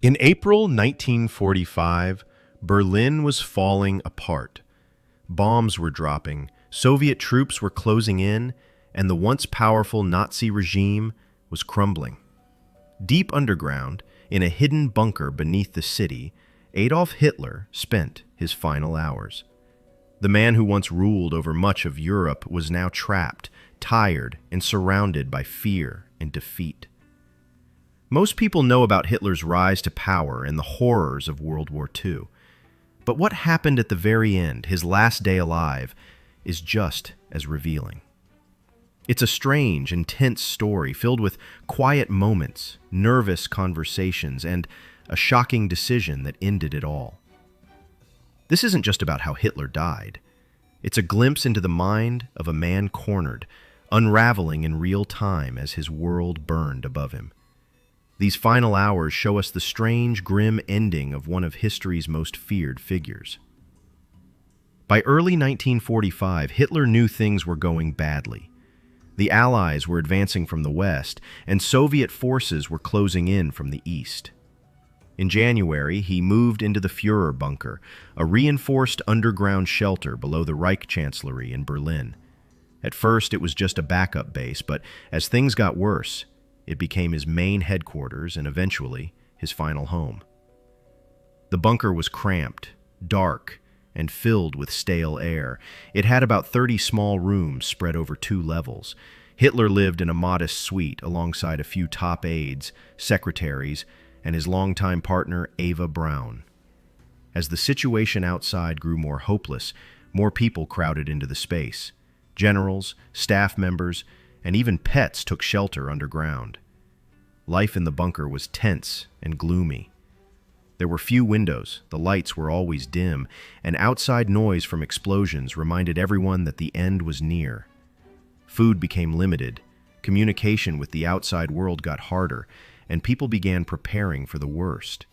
In April 1945, Berlin was falling apart. Bombs were dropping, Soviet troops were closing in, and the once powerful Nazi regime was crumbling. Deep underground, in a hidden bunker beneath the city, Adolf Hitler spent his final hours. The man who once ruled over much of Europe was now trapped, tired, and surrounded by fear and defeat. Most people know about Hitler's rise to power and the horrors of World War II. But what happened at the very end, his last day alive, is just as revealing. It's a strange, intense story filled with quiet moments, nervous conversations, and a shocking decision that ended it all. This isn't just about how Hitler died. It's a glimpse into the mind of a man cornered, unraveling in real time as his world burned above him. These final hours show us the strange, grim ending of one of history's most feared figures. By early 1945, Hitler knew things were going badly. The Allies were advancing from the west, and Soviet forces were closing in from the east. In January, he moved into the Führer bunker, a reinforced underground shelter below the Reich Chancellery in Berlin. At first, it was just a backup base, but as things got worse, it became his main headquarters and eventually his final home. The bunker was cramped, dark, and filled with stale air. It had about 30 small rooms spread over 2 levels. Hitler lived in a modest suite alongside a few top aides, secretaries, and his longtime partner, Eva Braun. As the situation outside grew more hopeless, more people crowded into the space. Generals, staff members, and even pets took shelter underground. Life in the bunker was tense and gloomy. There were few windows, the lights were always dim, and outside noise from explosions reminded everyone that the end was near. Food became limited, communication with the outside world got harder, and people began preparing for the worst.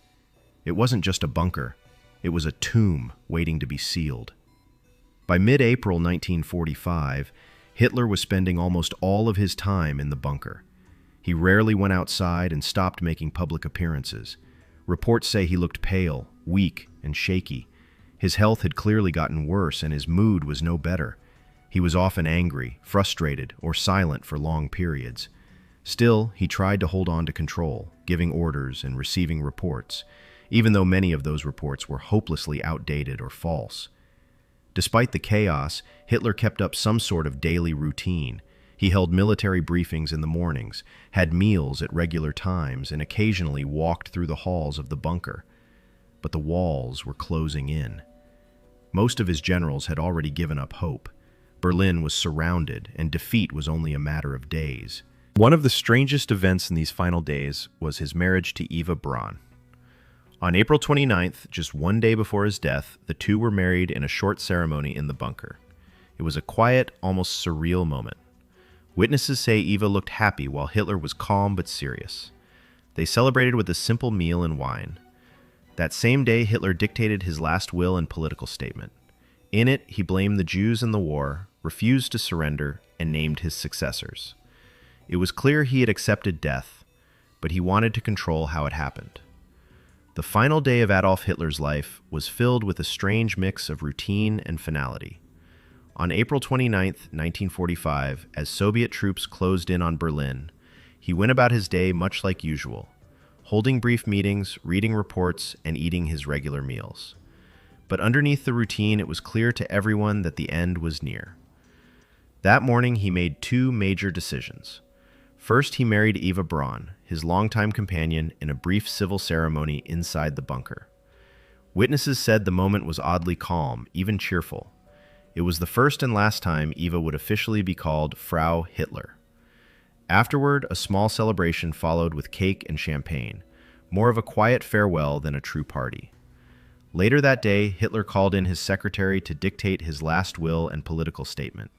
It wasn't just a bunker, it was a tomb waiting to be sealed. By mid-April 1945, Hitler was spending almost all of his time in the bunker. He rarely went outside and stopped making public appearances. Reports say he looked pale, weak, and shaky. His health had clearly gotten worse, and his mood was no better. He was often angry, frustrated, or silent for long periods. Still, he tried to hold on to control, giving orders and receiving reports, even though many of those reports were hopelessly outdated or false. Despite the chaos, Hitler kept up some sort of daily routine. He held military briefings in the mornings, had meals at regular times, and occasionally walked through the halls of the bunker. But the walls were closing in. Most of his generals had already given up hope. Berlin was surrounded, and defeat was only a matter of days. One of the strangest events in these final days was his marriage to Eva Braun. On April 29th, just one day before his death, the two were married in a short ceremony in the bunker. It was a quiet, almost surreal moment. Witnesses say Eva looked happy while Hitler was calm but serious. They celebrated with a simple meal and wine. That same day, Hitler dictated his last will and political statement. In it, he blamed the Jews and the war, refused to surrender, and named his successors. It was clear he had accepted death, but he wanted to control how it happened. The final day of Adolf Hitler's life was filled with a strange mix of routine and finality. On April 29, 1945, as Soviet troops closed in on Berlin, he went about his day much like usual, holding brief meetings, reading reports, and eating his regular meals. But underneath the routine, it was clear to everyone that the end was near. That morning, he made 2 major decisions. First, he married Eva Braun, his longtime companion, in a brief civil ceremony inside the bunker. Witnesses said the moment was oddly calm, even cheerful. It was the first and last time Eva would officially be called Frau Hitler. Afterward, a small celebration followed with cake and champagne, more of a quiet farewell than a true party. Later that day, Hitler called in his secretary to dictate his last will and political statement.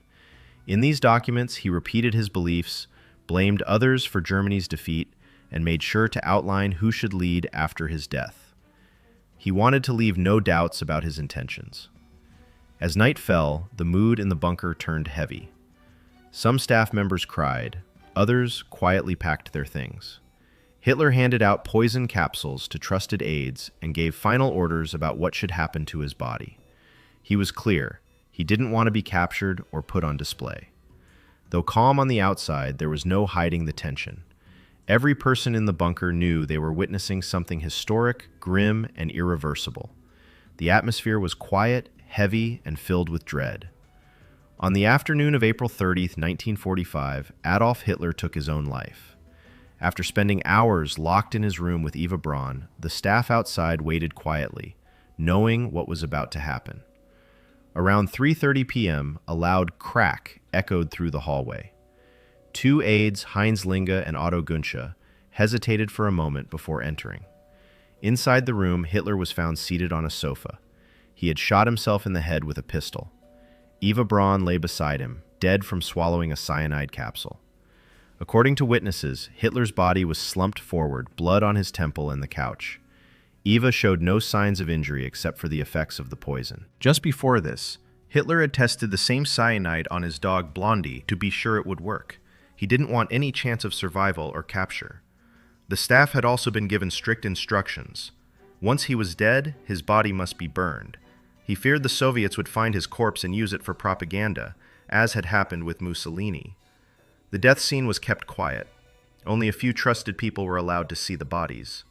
In these documents, he repeated his beliefs, blamed others for Germany's defeat, and made sure to outline who should lead after his death. He wanted to leave no doubts about his intentions. As night fell, the mood in the bunker turned heavy. Some staff members cried, others quietly packed their things. Hitler handed out poison capsules to trusted aides and gave final orders about what should happen to his body. He was clear. He didn't want to be captured or put on display. Though calm on the outside, there was no hiding the tension. Every person in the bunker knew they were witnessing something historic, grim, and irreversible. The atmosphere was quiet, heavy, and filled with dread. On the afternoon of April 30th, 1945, Adolf Hitler took his own life. After spending hours locked in his room with Eva Braun, the staff outside waited quietly, knowing what was about to happen. Around 3:30 p.m., a loud crack echoed through the hallway. Two aides, Heinz Linge and Otto Günsche, hesitated for a moment before entering. Inside the room, Hitler was found seated on a sofa. He had shot himself in the head with a pistol. Eva Braun lay beside him, dead from swallowing a cyanide capsule. According to witnesses, Hitler's body was slumped forward, blood on his temple and the couch. Eva showed no signs of injury except for the effects of the poison. Just before this, Hitler had tested the same cyanide on his dog Blondie to be sure it would work. He didn't want any chance of survival or capture. The staff had also been given strict instructions. Once he was dead, his body must be burned. He feared the Soviets would find his corpse and use it for propaganda, as had happened with Mussolini. The death scene was kept quiet. Only a few trusted people were allowed to see the bodies.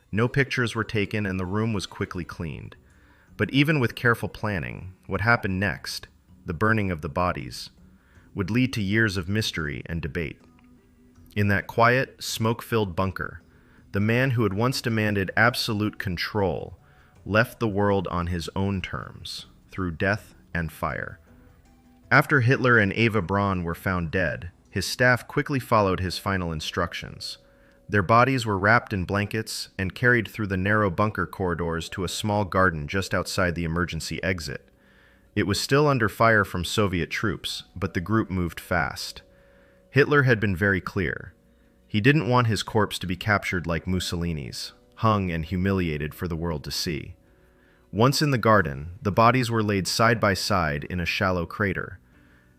No pictures were taken and the room was quickly cleaned. But even with careful planning, what happened next, the burning of the bodies, would lead to years of mystery and debate. In that quiet, smoke-filled bunker, the man who had once demanded absolute control left the world on his own terms, through death and fire. After Hitler and Eva Braun were found dead, his staff quickly followed his final instructions. Their bodies were wrapped in blankets and carried through the narrow bunker corridors to a small garden just outside the emergency exit. It was still under fire from Soviet troops, but the group moved fast. Hitler had been very clear. He didn't want his corpse to be captured like Mussolini's, hung and humiliated for the world to see. Once in the garden, the bodies were laid side by side in a shallow crater.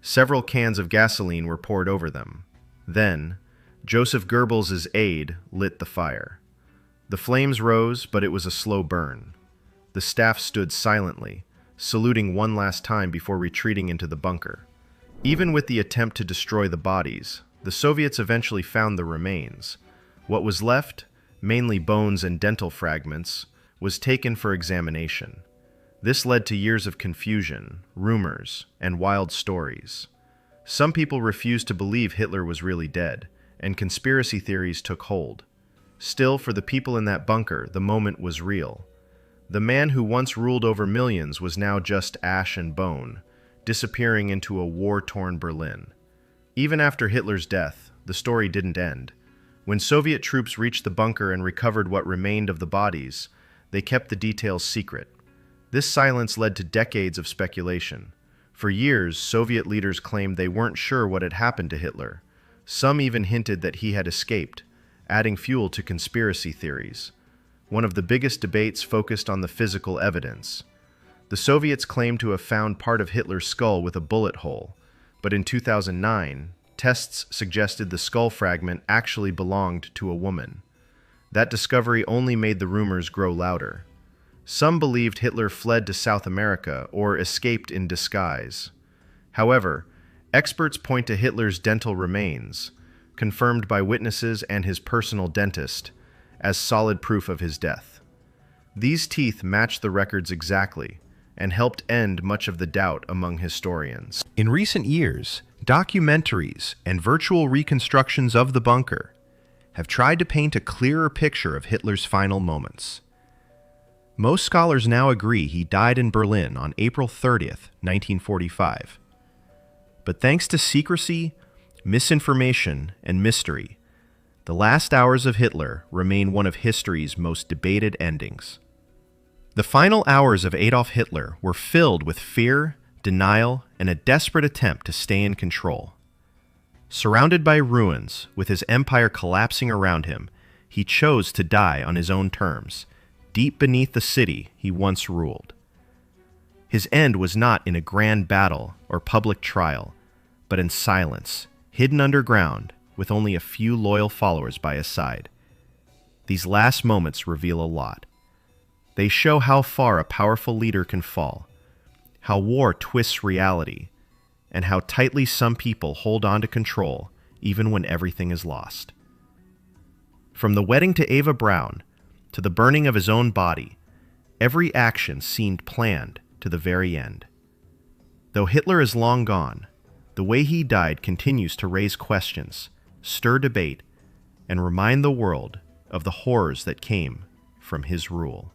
Several cans of gasoline were poured over them. Then, Joseph Goebbels' aide lit the fire. The flames rose, but it was a slow burn. The staff stood silently, saluting one last time before retreating into the bunker. Even with the attempt to destroy the bodies, the Soviets eventually found the remains. What was left, mainly bones and dental fragments, was taken for examination. This led to years of confusion, rumors, and wild stories. Some people refused to believe Hitler was really dead, and conspiracy theories took hold. Still, for the people in that bunker, the moment was real. The man who once ruled over millions was now just ash and bone, disappearing into a war-torn Berlin. Even after Hitler's death, the story didn't end. When Soviet troops reached the bunker and recovered what remained of the bodies, they kept the details secret. This silence led to decades of speculation. For years, Soviet leaders claimed they weren't sure what had happened to Hitler. Some even hinted that he had escaped, adding fuel to conspiracy theories. One of the biggest debates focused on the physical evidence. The Soviets claimed to have found part of Hitler's skull with a bullet hole, but in 2009, tests suggested the skull fragment actually belonged to a woman. That discovery only made the rumors grow louder. Some believed Hitler fled to South America or escaped in disguise. However, experts point to Hitler's dental remains, confirmed by witnesses and his personal dentist, as solid proof of his death. These teeth match the records exactly and helped end much of the doubt among historians. In recent years, documentaries and virtual reconstructions of the bunker have tried to paint a clearer picture of Hitler's final moments. Most scholars now agree he died in Berlin on April 30th, 1945. But thanks to secrecy, misinformation, and mystery, the last hours of Hitler remain one of history's most debated endings. The final hours of Adolf Hitler were filled with fear, denial, and a desperate attempt to stay in control. Surrounded by ruins, with his empire collapsing around him, he chose to die on his own terms, deep beneath the city he once ruled. His end was not in a grand battle or public trial, but in silence, hidden underground, with only a few loyal followers by his side. These last moments reveal a lot. They show how far a powerful leader can fall, how war twists reality, and how tightly some people hold on to control even when everything is lost. From the wedding to Eva Braun, to the burning of his own body, every action seemed planned to the very end. Though Hitler is long gone, the way he died continues to raise questions, stir debate, and remind the world of the horrors that came from his rule.